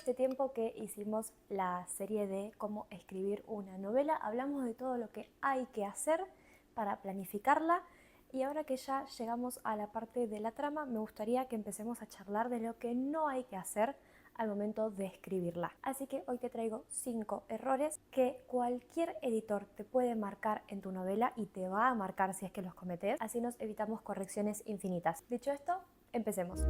este tiempo que hicimos la serie de cómo escribir una novela, hablamos de todo lo que hay que hacer para planificarla y ahora que ya llegamos a la parte de la trama, me gustaría que empecemos a charlar de lo que no hay que hacer al momento de escribirla. Así que hoy te traigo 5 errores que cualquier editor te puede marcar en tu novela y te va a marcar si es que los cometes, así nos evitamos correcciones infinitas. Dicho esto, empecemos.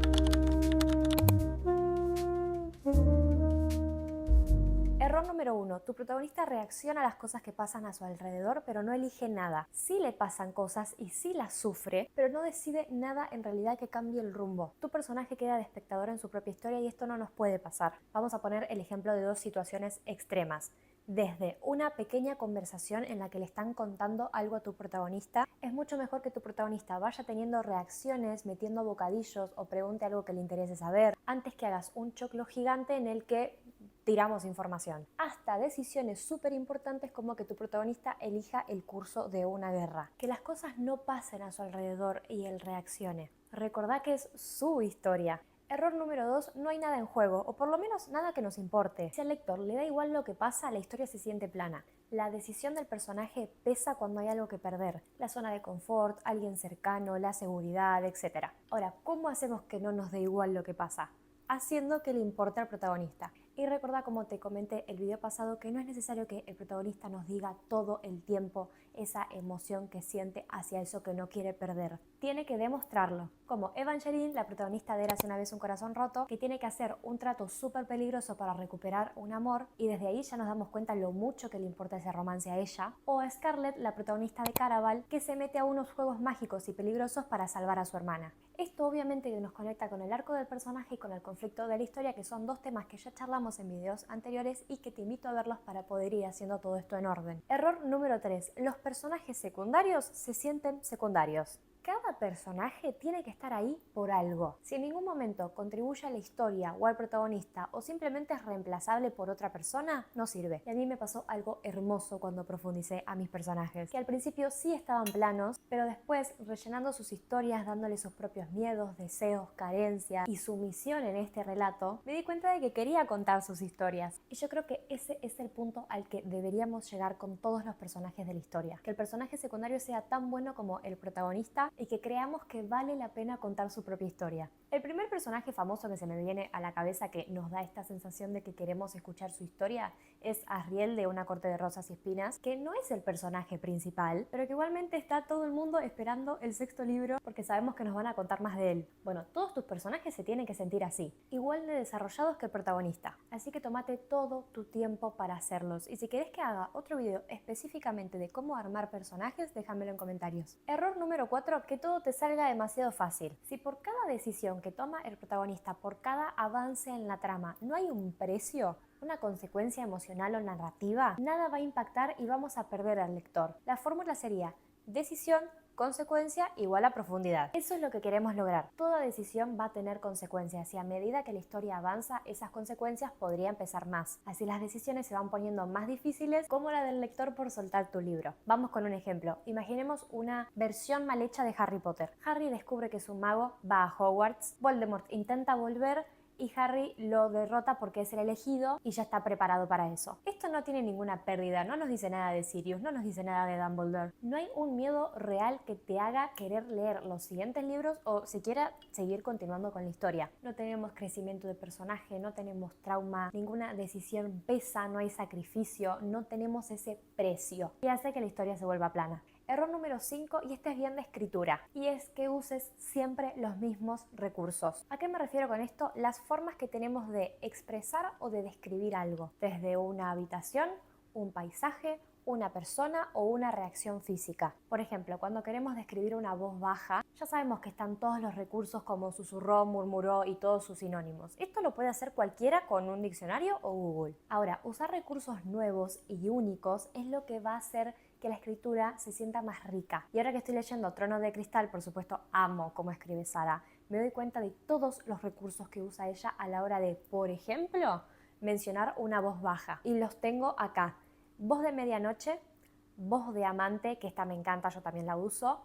Error número 1. Tu protagonista reacciona a las cosas que pasan a su alrededor, pero no elige nada. Sí le pasan cosas y sí las sufre, pero no decide nada en realidad que cambie el rumbo. Tu personaje queda de espectador en su propia historia y esto no nos puede pasar. Vamos a poner el ejemplo de 2 situaciones extremas. Desde una pequeña conversación en la que le están contando algo a tu protagonista, es mucho mejor que tu protagonista vaya teniendo reacciones, metiendo bocadillos o pregunte algo que le interese saber, antes que hagas un choclo gigante en el que tiramos información. Hasta decisiones súper importantes como que tu protagonista elija el curso de una guerra. Que las cosas no pasen a su alrededor y él reaccione. Recordá que es su historia. Error número 2, no hay nada en juego, o por lo menos nada que nos importe. Si al lector le da igual lo que pasa, la historia se siente plana. La decisión del personaje pesa cuando hay algo que perder. La zona de confort, alguien cercano, la seguridad, etc. Ahora, ¿cómo hacemos que no nos dé igual lo que pasa? Haciendo que le importe al protagonista. Y recuerda, como te comenté el video pasado, que no es necesario que el protagonista nos diga todo el tiempo esa emoción que siente hacia eso que no quiere perder. Tiene que demostrarlo. Como Evangeline, la protagonista de Érase una vez un corazón roto, que tiene que hacer un trato súper peligroso para recuperar un amor y desde ahí ya nos damos cuenta lo mucho que le importa ese romance a ella. O a Scarlett, la protagonista de Caraval, que se mete a unos juegos mágicos y peligrosos para salvar a su hermana. Esto obviamente nos conecta con el arco del personaje y con el conflicto de la historia, que son 2 temas que ya charlamos en videos anteriores y que te invito a verlos para poder ir haciendo todo esto en orden. Error número 3. Los personajes secundarios se sienten secundarios. Cada personaje tiene que estar ahí por algo. Si en ningún momento contribuye a la historia o al protagonista o simplemente es reemplazable por otra persona, no sirve. Y a mí me pasó algo hermoso cuando profundicé a mis personajes, que al principio sí estaban planos, pero después rellenando sus historias, dándole sus propios miedos, deseos, carencias y su misión en este relato, me di cuenta de que quería contar sus historias. Y yo creo que ese es el punto al que deberíamos llegar con todos los personajes de la historia. Que el personaje secundario sea tan bueno como el protagonista y que creamos que vale la pena contar su propia historia. El primer personaje famoso que se me viene a la cabeza que nos da esta sensación de que queremos escuchar su historia es Asriel de Una corte de rosas y espinas, que no es el personaje principal, pero que igualmente está todo el mundo esperando el 6º libro porque sabemos que nos van a contar más de él. Bueno, todos tus personajes se tienen que sentir así, igual de desarrollados que el protagonista. Así que tomate todo tu tiempo para hacerlos. Y si querés que haga otro video específicamente de cómo armar personajes, déjamelo en comentarios. Error número 4, que todo te salga demasiado fácil. Si por cada decisión que toma el protagonista, por cada avance en la trama, no hay un precio, una consecuencia emocional o narrativa, nada va a impactar y vamos a perder al lector. La fórmula sería decisión, consecuencia igual a profundidad. Eso es lo que queremos lograr. Toda decisión va a tener consecuencias y a medida que la historia avanza, esas consecuencias podrían pesar más. Así las decisiones se van poniendo más difíciles, como la del lector por soltar tu libro. Vamos con un ejemplo. Imaginemos una versión mal hecha de Harry Potter. Harry descubre que es un mago, va a Hogwarts, Voldemort intenta volver y Harry lo derrota porque es el elegido y ya está preparado para eso. Esto no tiene ninguna pérdida, no nos dice nada de Sirius, no nos dice nada de Dumbledore. No hay un miedo real que te haga querer leer los siguientes libros o siquiera seguir continuando con la historia. No tenemos crecimiento de personaje, no tenemos trauma, ninguna decisión pesa, no hay sacrificio, no tenemos ese precio y hace que la historia se vuelva plana. Error número 5, y este es bien de escritura, y es que uses siempre los mismos recursos. ¿A qué me refiero con esto? Las formas que tenemos de expresar o de describir algo, desde una habitación, un paisaje, una persona o una reacción física. Por ejemplo, cuando queremos describir una voz baja, ya sabemos que están todos los recursos como susurró, murmuró y todos sus sinónimos. Esto lo puede hacer cualquiera con un diccionario o Google. Ahora, usar recursos nuevos y únicos es lo que va a hacer que la escritura se sienta más rica. Y ahora que estoy leyendo Trono de Cristal, por supuesto amo cómo escribe Sara, me doy cuenta de todos los recursos que usa ella a la hora de, por ejemplo, mencionar una voz baja. Y los tengo acá. Voz de medianoche, voz de amante, que esta me encanta, yo también la uso.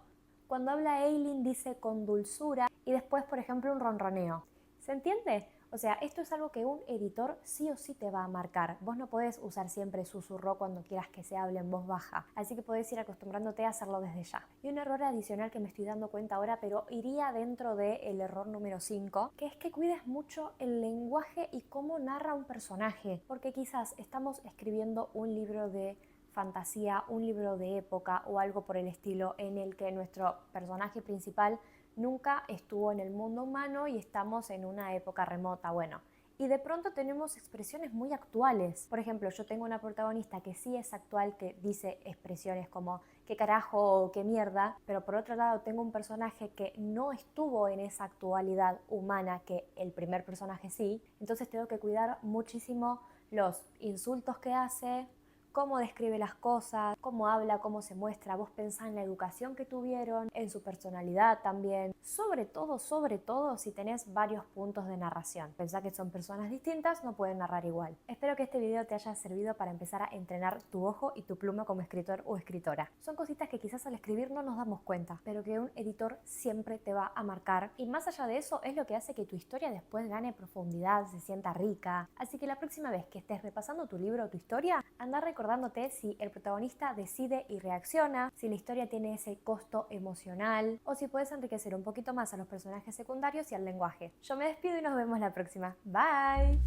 Cuando habla Eileen dice con dulzura y después, por ejemplo, un ronroneo. ¿Se entiende? O sea, esto es algo que un editor sí o sí te va a marcar. Vos no podés usar siempre susurro cuando quieras que se hable en voz baja, así que podés ir acostumbrándote a hacerlo desde ya. Y un error adicional que me estoy dando cuenta ahora, pero iría dentro del error número 5, que es que cuides mucho el lenguaje y cómo narra un personaje, porque quizás estamos escribiendo un libro de fantasía, un libro de época o algo por el estilo en el que nuestro personaje principal nunca estuvo en el mundo humano y estamos en una época remota. Bueno, y de pronto tenemos expresiones muy actuales. Por ejemplo, yo tengo una protagonista que sí es actual, que dice expresiones como qué carajo o qué mierda, pero por otro lado tengo un personaje que no estuvo en esa actualidad humana que el primer personaje sí. Entonces tengo que cuidar muchísimo los insultos que hace, cómo describe las cosas, cómo habla, cómo se muestra. Vos pensá en la educación que tuvieron, en su personalidad también. Sobre todo, si tenés varios puntos de narración. Pensá que son personas distintas, no pueden narrar igual. Espero que este video te haya servido para empezar a entrenar tu ojo y tu pluma como escritor o escritora. Son cositas que quizás al escribir no nos damos cuenta, pero que un editor siempre te va a marcar. Y más allá de eso, es lo que hace que tu historia después gane profundidad, se sienta rica. Así que la próxima vez que estés repasando tu libro o tu historia, anda recordándote si el protagonista decide y reacciona, si la historia tiene ese costo emocional o si puedes enriquecer un poquito más a los personajes secundarios y al lenguaje. Yo me despido y nos vemos la próxima. Bye.